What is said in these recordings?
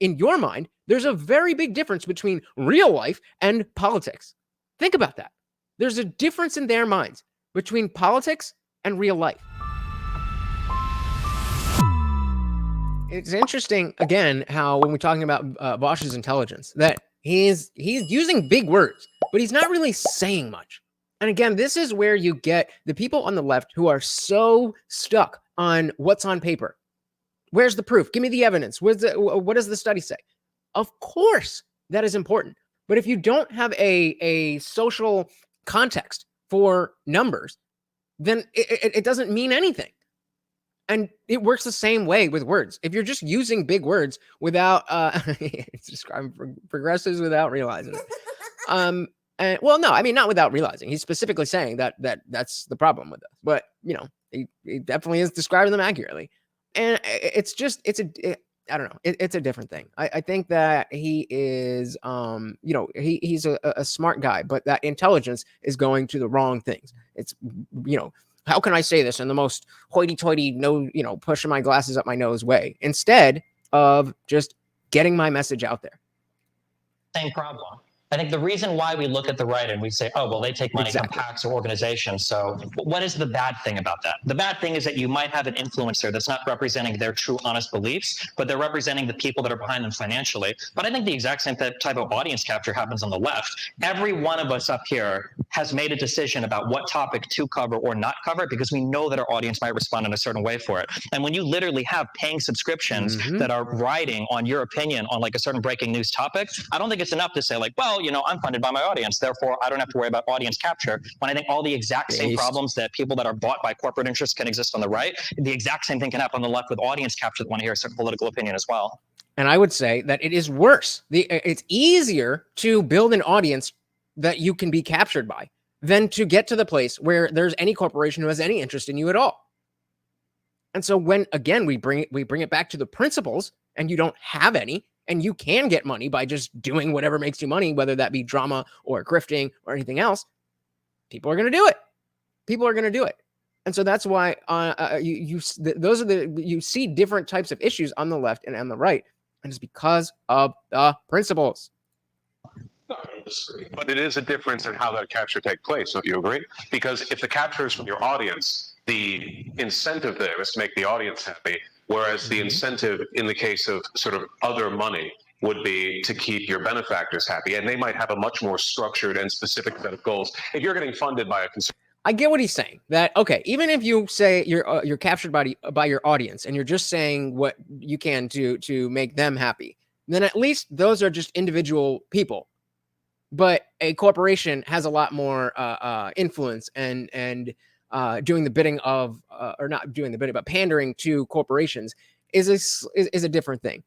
in your mind, there's a very big difference between real life and politics. Think about that. There's a difference in their minds between politics and real life. It's interesting, again, how when we're talking about Vaush's intelligence, that he's using big words, but he's not really saying much. And again, this is where you get the people on the left who are so stuck on what's on paper. Where's the proof? Give me the evidence. What does the study say? Of course, that is important. But if you don't have a social context for numbers, then it doesn't mean anything. And it works the same way with words. If you're just using big words without, it's describing progressives without realizing it. And, well, no, I mean, not without realizing. He's specifically saying that's the problem with us. But, you know, he definitely is describing them accurately. And it's I don't know. It's a different thing. I think that he is, you know, he's a smart guy, but that intelligence is going to the wrong things. It's, you know, how can I say this in the most hoity-toity, no, you know, pushing my glasses up my nose way, instead of just getting my message out there? Same problem. I think the reason why we look at the right and we say, oh, well, they take money from PACs or organizations. So what is the bad thing about that? The bad thing is that you might have an influencer that's not representing their true, honest beliefs, but they're representing the people that are behind them financially. But I think the exact same type of audience capture happens on the left. Every one of us up here has made a decision about what topic to cover or not cover because we know that our audience might respond in a certain way for it. And when you literally have paying subscriptions that are riding on your opinion on like a certain breaking news topic, I don't think it's enough to say like, well, you know, I'm funded by my audience, therefore I don't have to worry about audience capture. When I think all the exact same problems that people that are bought by corporate interests can exist on the right, the exact same thing can happen on the left with audience capture that want to hear a certain political opinion as well. And I would say that it is worse. It's easier to build an audience that you can be captured by than to get to the place where there's any corporation who has any interest in you at all. And so when, again, we bring it back to the principles and you don't have any, and you can get money by just doing whatever makes you money, whether that be drama or grifting or anything else, people are going to do it. People are going to do it. And so that's why you see different types of issues on the left and on the right. And it's because of the principles. But it is a difference in how that capture takes place. Don't you agree? Because if the capture is from your audience, the incentive there is to make the audience happy. Whereas the incentive in the case of sort of other money would be to keep your benefactors happy. And they might have a much more structured and specific set of goals. If you're getting funded by a consumer. I get what he's saying, that, okay, even if you say you're captured by your audience and you're just saying what you can to make them happy, then at least those are just individual people. But a corporation has a lot more influence and doing the bidding of, or not doing the bidding, but pandering to corporations is a different thing.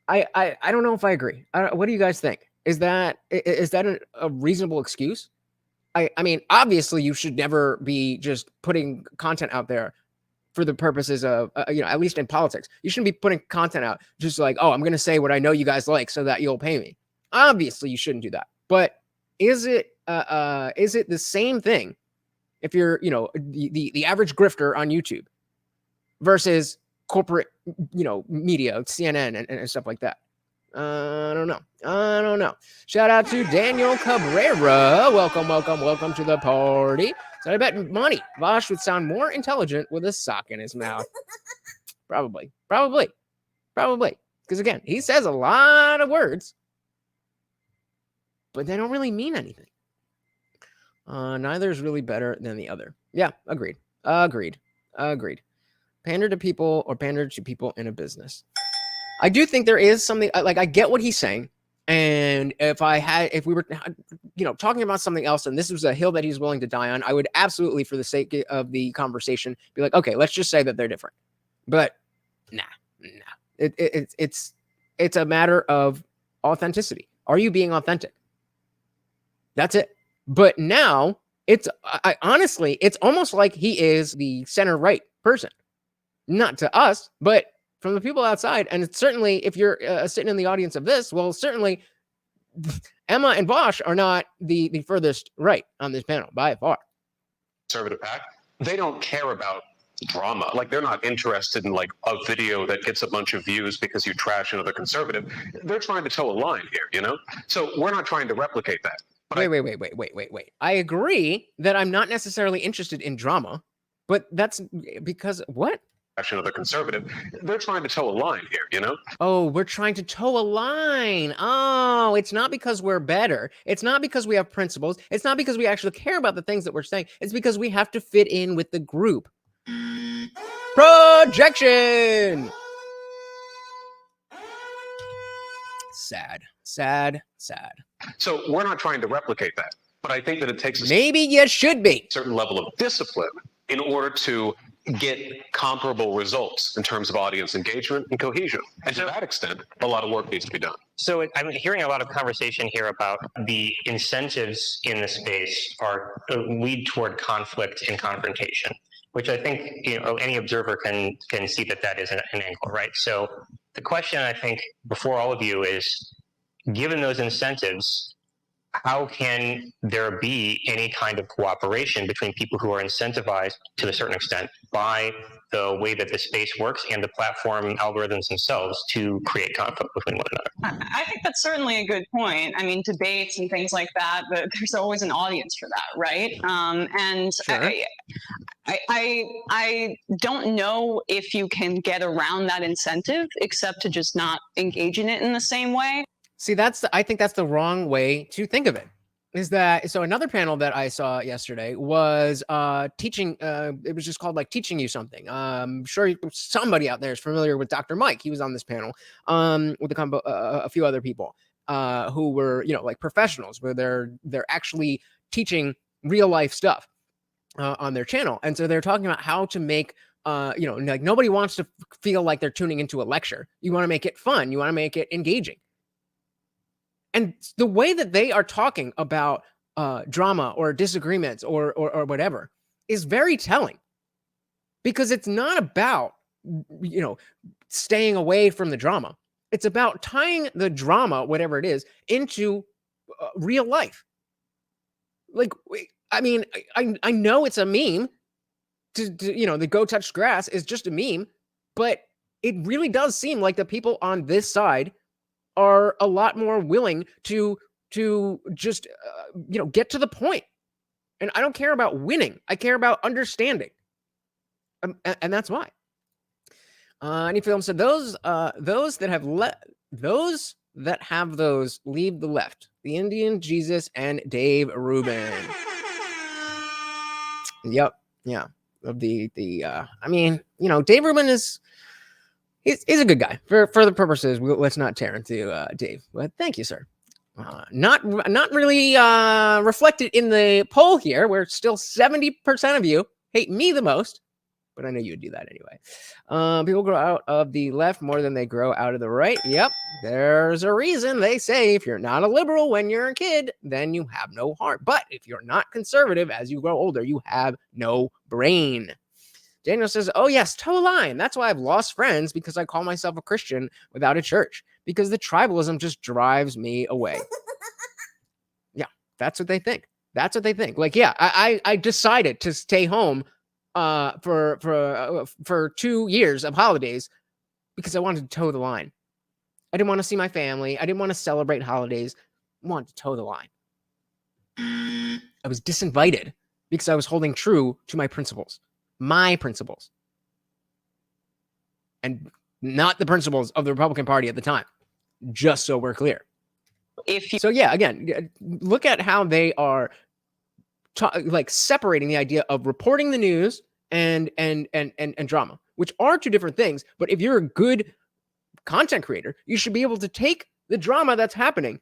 I don't know if I agree. What do you guys think? Is that a reasonable excuse? I mean, obviously you should never be just putting content out there for the purposes of, you know, at least in politics, you shouldn't be putting content out just like, oh, I'm going to say what I know you guys like so that you'll pay me. Obviously you shouldn't do that. But is it the same thing if you're, you know, the average grifter on YouTube versus corporate, you know, media, CNN and stuff like that? I don't know. Shout out to Daniel Cabrera. Welcome to the party. So I bet money Vaush would sound more intelligent with a sock in his mouth. Probably. Because again, he says a lot of words, but they don't really mean anything. Neither is really better than the other. Yeah, agreed. Pander to people or pander to people in a business. I do think there is something, like, I get what he's saying. And if we were, you know, talking about something else and this was a hill that he's willing to die on, I would absolutely, for the sake of the conversation, be like, okay, let's just say that they're different. But nah. It's a matter of authenticity. Are you being authentic? That's it. But now honestly, it's almost like he is the center right person. Not to us, but from the people outside. And it's certainly, if you're sitting in the audience of this, well, certainly Emma and Vaush are not the furthest right on this panel by far. Conservative PAC, they don't care about drama. Like, they're not interested in like a video that gets a bunch of views because you trash another conservative. They're trying to toe a line here, you know? So we're not trying to replicate that. But Wait. I agree that I'm not necessarily interested in drama, but that's because what? Another conservative, they're trying to toe a line here, you know? Oh, we're trying to toe a line. Oh, it's not because we're better. It's not because we have principles. It's not because we actually care about the things that we're saying. It's because we have to fit in with the group. Projection. Sad. So we're not trying to replicate that. But I think that it takes maybe you should be a certain level of discipline in order to get comparable results in terms of audience engagement and cohesion. And to that extent, a lot of work needs to be done. So I'm hearing a lot of conversation here about the incentives in the space are lead toward conflict and confrontation, which I think any observer can see that is an angle, right? So the question I think before all of you is, given those incentives, how can there be any kind of cooperation between people who are incentivized to a certain extent by the way that the space works and the platform algorithms themselves to create conflict between one another? I think that's certainly a good point. I mean, debates and things like that, but there's always an audience for that, right? And sure. I don't know if you can get around that incentive except to just not engage in it in the same way. See, I think that's the wrong way to think of it. Is that so? Another panel that I saw yesterday was teaching. It was just called like teaching you something. I'm sure somebody out there is familiar with Dr. Mike. He was on this panel with a few other people who were like professionals, where they're actually teaching real life stuff on their channel, and so they're talking about how to make. Like nobody wants to feel like they're tuning into a lecture. You want to make it fun. You want to make it engaging. And the way that they are talking about drama or disagreements or whatever is very telling, because it's not about, staying away from the drama. It's about tying the drama, whatever it is, into real life. Like, I mean, I know it's a meme the go touch grass is just a meme, but it really does seem like the people on this side are a lot more willing to just get to the point. And I don't care about winning. I care about understanding. And that's why. Any film said those that have those leave the left. The Indian Jesus and Dave Rubin. Yep. Yeah. Of the I mean, Dave Rubin is he's a good guy for the purposes. Let's not tear into Dave. But thank you, sir. Not really reflected in the poll here, where still 70% of you hate me the most. But I know you would do that anyway. People grow out of the left more than they grow out of the right. Yep. There's a reason they say if you're not a liberal when you're a kid, then you have no heart. But if you're not conservative as you grow older, you have no brain. Daniel says, oh, yes, toe a line. That's why I've lost friends, because I call myself a Christian without a church, because the tribalism just drives me away. Yeah, that's what they think. That's what they think. Like, yeah, I decided to stay home for 2 years of holidays because I wanted to toe the line. I didn't want to see my family. I didn't want to celebrate holidays. I wanted to toe the line. I was disinvited because I was holding true to my principles, and not the principles of the Republican Party at the time, just so we're clear. So yeah, again, look at how they are separating the idea of reporting the news and drama, which are two different things. But if you're a good content creator, you should be able to take the drama that's happening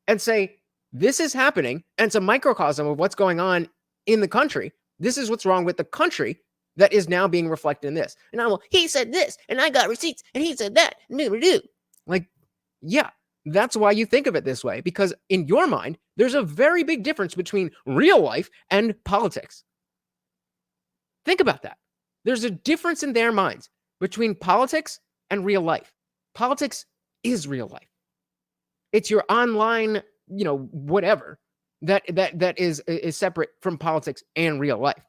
and say, this is happening, and it's a microcosm of what's going on in the country. This is what's wrong with the country that is now being reflected in this. And he said this, and I got receipts, and he said that. Like, yeah, that's why you think of it this way, because in your mind, there's a very big difference between real life and politics. Think about that. There's a difference in their minds between politics and real life. Politics is real life. It's your online, whatever that is separate from politics and real life.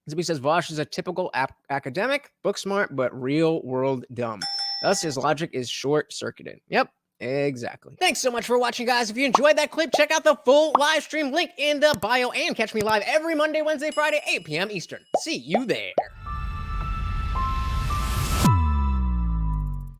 Zippy says Vaush is a typical academic, book smart, but real world dumb. Thus, his logic is short circuited. Yep, exactly. Thanks so much for watching, guys. If you enjoyed that clip, check out the full live stream link in the bio and catch me live every Monday, Wednesday, Friday, 8 p.m. Eastern. See you there.